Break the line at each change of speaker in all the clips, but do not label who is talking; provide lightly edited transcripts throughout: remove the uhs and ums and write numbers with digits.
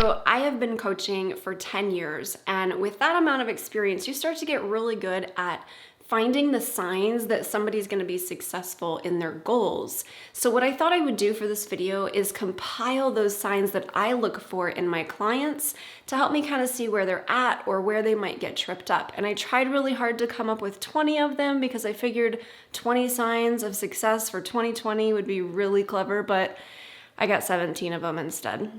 So I have been coaching for 10 years, and with that amount of experience, you start to get really good at finding the signs that somebody's going to be successful in their goals. So what I thought I would do for this video is compile those signs that I look for in my clients to help me kind of see where they're at or where they might get tripped up. And I tried really hard to come up with 20 of them because I figured 20 signs of success for 2020 would be really clever, but I got 17 of them instead.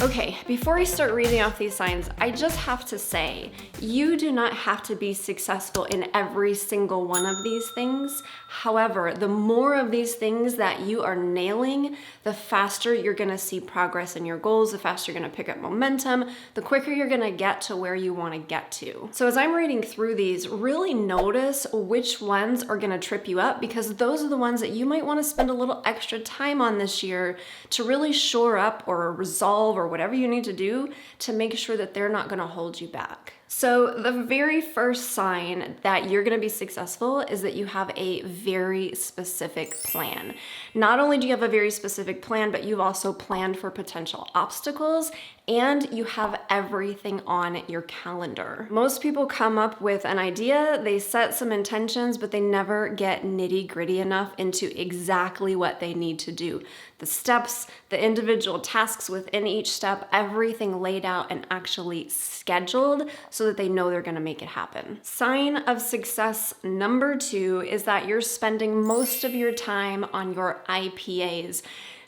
Okay, before I start reading off these signs, I just have to say, you do not have to be successful in every single one of these things. However, the more of these things that you are nailing, the faster you're gonna see progress in your goals, the faster you're gonna pick up momentum, the quicker you're gonna get to where you wanna get to. So as I'm reading through these, really notice which ones are gonna trip you up, because those are the ones that you might wanna spend a little extra time on this year to really shore up or resolve or whatever you need to do to make sure that they're not gonna hold you back. So the very first sign that you're gonna be successful is that you have a very specific plan. Not only do you have a very specific plan, but you've also planned for potential obstacles and you have everything on your calendar. Most people come up with an idea, they set some intentions, but they never get nitty-gritty enough into exactly what they need to do. The steps, the individual tasks within each step, everything laid out and actually scheduled so that they know they're gonna make it happen. Sign of success number 2 is that you're spending most of your time on your IPAs.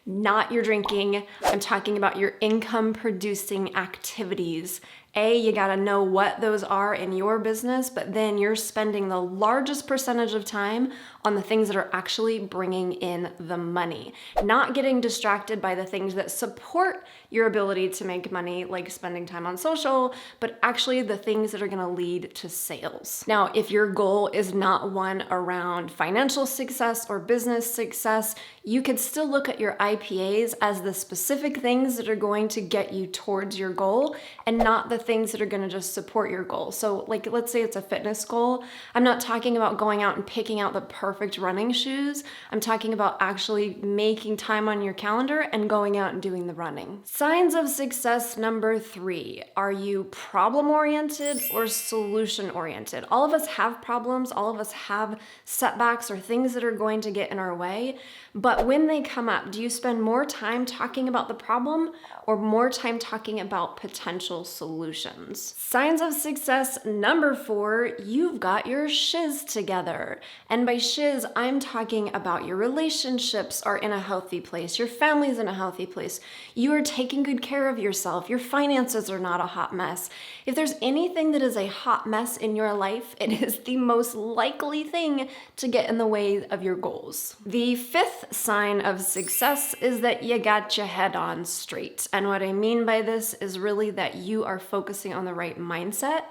Not your drinking. I'm talking about your income producing activities. You gotta know what those are in your business, but then you're spending the largest percentage of time on the things that are actually bringing in the money. Not getting distracted by the things that support your ability to make money, like spending time on social, but actually the things that are gonna lead to sales. Now, if your goal is not one around financial success or business success, you could still look at your IPAs as the specific things that are going to get you towards your goal and not the things that are gonna just support your goal. So like, let's say it's a fitness goal. I'm not talking about going out and picking out the perfect running shoes. I'm talking about actually making time on your calendar and going out and doing the running. Signs of success number 3. Are you problem-oriented or solution-oriented? All of us have problems. All of us have setbacks or things that are going to get in our way. But when they come up, do you spend more time talking about the problem or more time talking about potential solutions? Signs of success number 4, you've got your shiz together. And by shiz, I'm talking about your relationships are in a healthy place, your family's in a healthy place, you are taking good care of yourself, your finances are not a hot mess. If there's anything that is a hot mess in your life, it is the most likely thing to get in the way of your goals. The 5th sign of success is that you got your head on straight. And what I mean by this is really that you are focusing on the right mindset.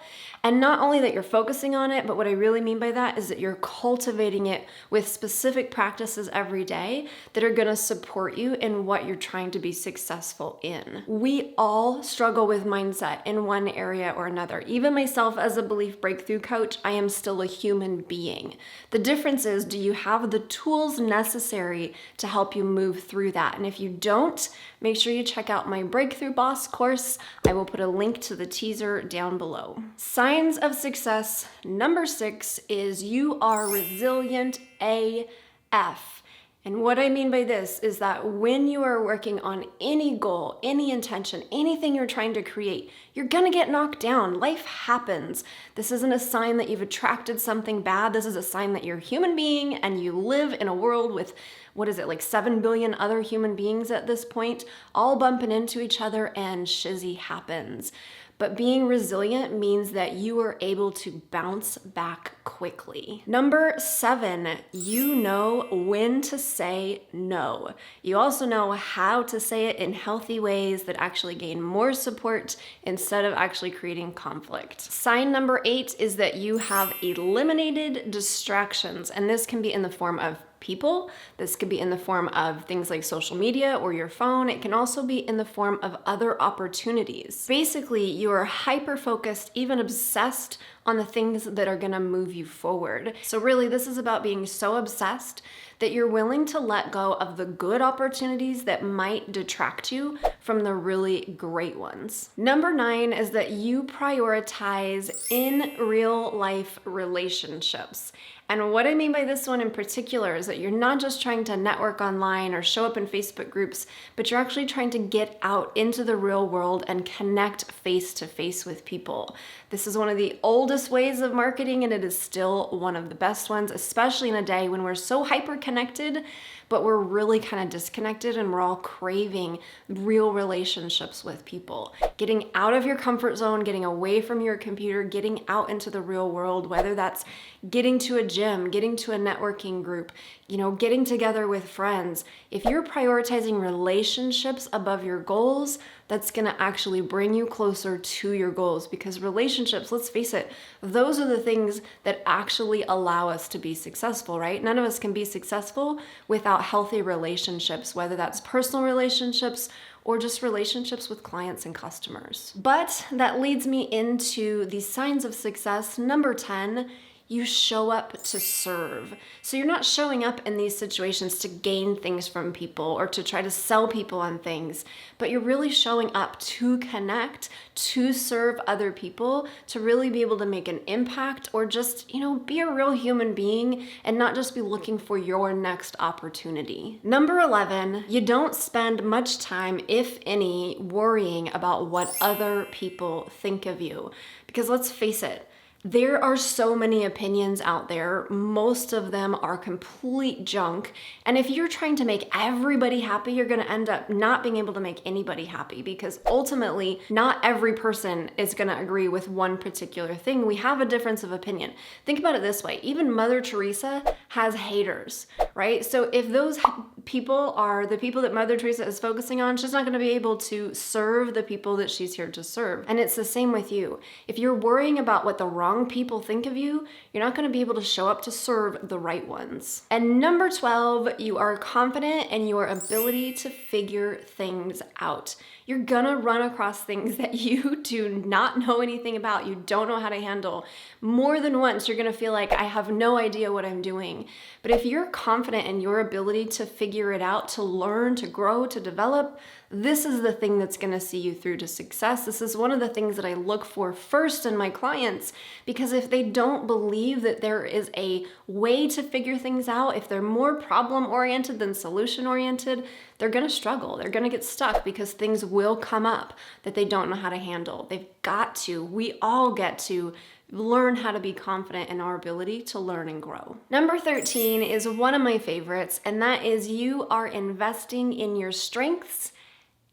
And not only that you're focusing on it, but what I really mean by that is that you're cultivating it with specific practices every day that are gonna support you in what you're trying to be successful in. We all struggle with mindset in one area or another. Even myself as a belief breakthrough coach, I am still a human being. The difference is, do you have the tools necessary to help you move through that? And if you don't, make sure you check out my Breakthrough Boss course. I will put a link to the teaser down below. Signs of success number 6 is you are resilient AF. And what I mean by this is that when you are working on any goal, any intention, anything you're trying to create, you're gonna get knocked down. Life happens. This isn't a sign that you've attracted something bad. This is a sign that you're a human being and you live in a world with, what is it, like 7 billion other human beings at this point, all bumping into each other and shizzy happens. But being resilient means that you are able to bounce back quickly. Number 7, you know when to say no. You also know how to say it in healthy ways that actually gain more support instead of actually creating conflict. Sign number 8 is that you have eliminated distractions, and this can be in the form of people. This could be in the form of things like social media or your phone. It can also be in the form of other opportunities. Basically, you are hyper-focused, even obsessed on the things that are gonna move you forward. So really, this is about being so obsessed that you're willing to let go of the good opportunities that might detract you from the really great ones. Number 9 is that you prioritize in real life relationships. And what I mean by this one in particular is that you're not just trying to network online or show up in Facebook groups, but you're actually trying to get out into the real world and connect face to face with people. This is one of the oldest ways of marketing, and it is still one of the best ones, especially in a day when we're so hyper connected, but we're really kind of disconnected and we're all craving real relationships with people. Getting out of your comfort zone, getting away from your computer, getting out into the real world, whether that's getting to a gym, getting to a networking group, getting together with friends. If you're prioritizing relationships above your goals, that's gonna actually bring you closer to your goals, because relationships, let's face it, those are the things that actually allow us to be successful, right? None of us can be successful without healthy relationships, whether that's personal relationships or just relationships with clients and customers. But that leads me into the signs of success. Number 10, you show up to serve. So you're not showing up in these situations to gain things from people or to try to sell people on things, but you're really showing up to connect, to serve other people, to really be able to make an impact, or just, be a real human being and not just be looking for your next opportunity. Number 11, you don't spend much time, if any, worrying about what other people think of you. Because let's face it, there are so many opinions out there. Most of them are complete junk. And if you're trying to make everybody happy, you're going to end up not being able to make anybody happy, because ultimately, not every person is going to agree with one particular thing. We have a difference of opinion. Think about it this way. Even Mother Teresa has haters, right? So if those people are the people that Mother Teresa is focusing on, she's not going to be able to serve the people that she's here to serve. And it's the same with you. If you're worrying about what the wrong people think of you, you're not going to be able to show up to serve the right ones. And number 12, you are confident in your ability to figure things out. You're gonna run across things that you do not know anything about, you don't know how to handle. More than once, you're gonna feel like, I have no idea what I'm doing. But if you're confident in your ability to figure it out, to learn, to grow, to develop, this is the thing that's gonna see you through to success. This is one of the things that I look for first in my clients, because if they don't believe that there is a way to figure things out, if they're more problem-oriented than solution-oriented, they're gonna struggle. They're gonna get stuck because things will come up that they don't know how to handle. They've got to, we all get to learn how to be confident in our ability to learn and grow. Number 13 is one of my favorites, and that is you are investing in your strengths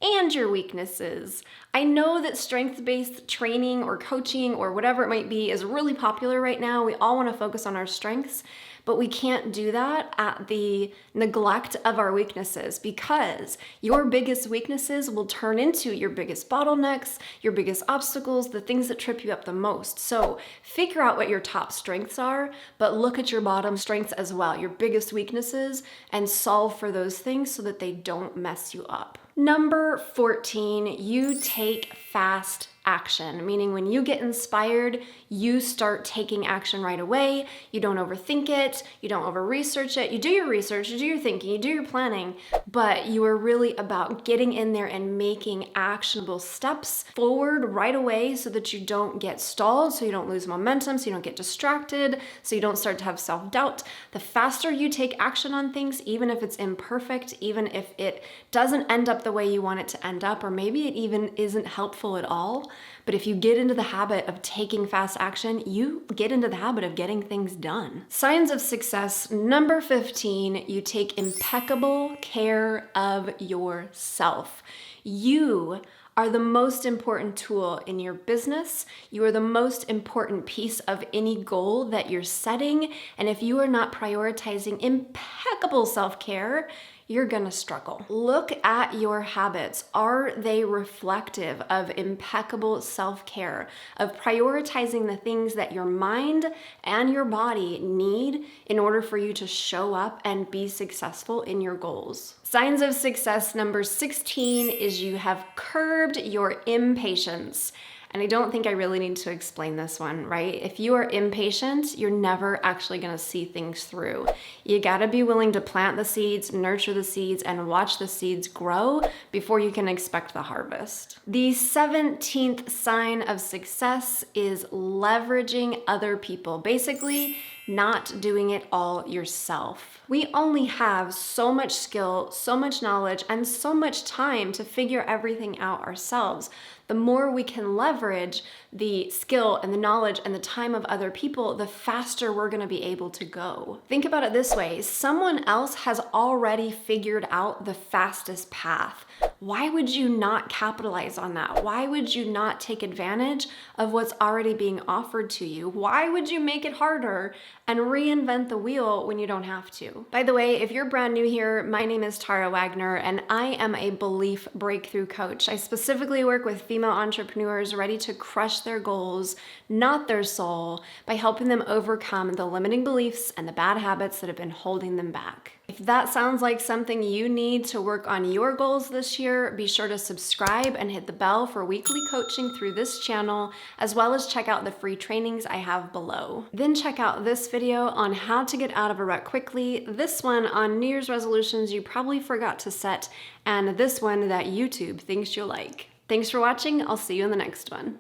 and your weaknesses. I know that strength-based training or coaching or whatever it might be is really popular right now. We all want to focus on our strengths, but we can't do that at the neglect of our weaknesses, because your biggest weaknesses will turn into your biggest bottlenecks, your biggest obstacles, the things that trip you up the most. So figure out what your top strengths are, but look at your bottom strengths as well, your biggest weaknesses, and solve for those things so that they don't mess you up. Number 14, you take fast action, meaning when you get inspired, you start taking action right away. You don't overthink it, you don't over-research it. You do your research, you do your thinking, you do your planning, but you are really about getting in there and making actionable steps forward right away so that you don't get stalled, so you don't lose momentum, so you don't get distracted, so you don't start to have self-doubt. The faster you take action on things, even if it's imperfect, even if it doesn't end up the way you want it to end up, or maybe it even isn't helpful at all, but if you get into the habit of taking fast action, you get into the habit of getting things done. Signs of success, number 15, you take impeccable care of yourself. You are the most important tool in your business. You are the most important piece of any goal that you're setting. And if you are not prioritizing impeccable self-care, you're gonna struggle. Look at your habits. Are they reflective of impeccable self-care, of prioritizing the things that your mind and your body need in order for you to show up and be successful in your goals? Signs of success number 16 is you have curbed your impatience. And I don't think I really need to explain this one, right? If you are impatient, you're never actually gonna see things through. You gotta be willing to plant the seeds, nurture the seeds, and watch the seeds grow before you can expect the harvest. The 17th sign of success is leveraging other people. Basically, not doing it all yourself. We only have so much skill, so much knowledge, and so much time to figure everything out ourselves. The more we can leverage the skill and the knowledge and the time of other people, the faster we're gonna be able to go. Think about it this way, someone else has already figured out the fastest path. Why would you not capitalize on that? Why would you not take advantage of what's already being offered to you? Why would you make it harder and reinvent the wheel when you don't have to? By the way, if you're brand new here, my name is Tara Wagner and I am a belief breakthrough coach. I specifically work with female entrepreneurs ready to crush their goals, not their soul, by helping them overcome the limiting beliefs and the bad habits that have been holding them back. If that sounds like something you need to work on your goals this year, be sure to subscribe and hit the bell for weekly coaching through this channel, as well as check out the free trainings I have below. Then check out this video on how to get out of a rut quickly, this one on New Year's resolutions you probably forgot to set, and this one that YouTube thinks you'll like. Thanks for watching. I'll see you in the next one.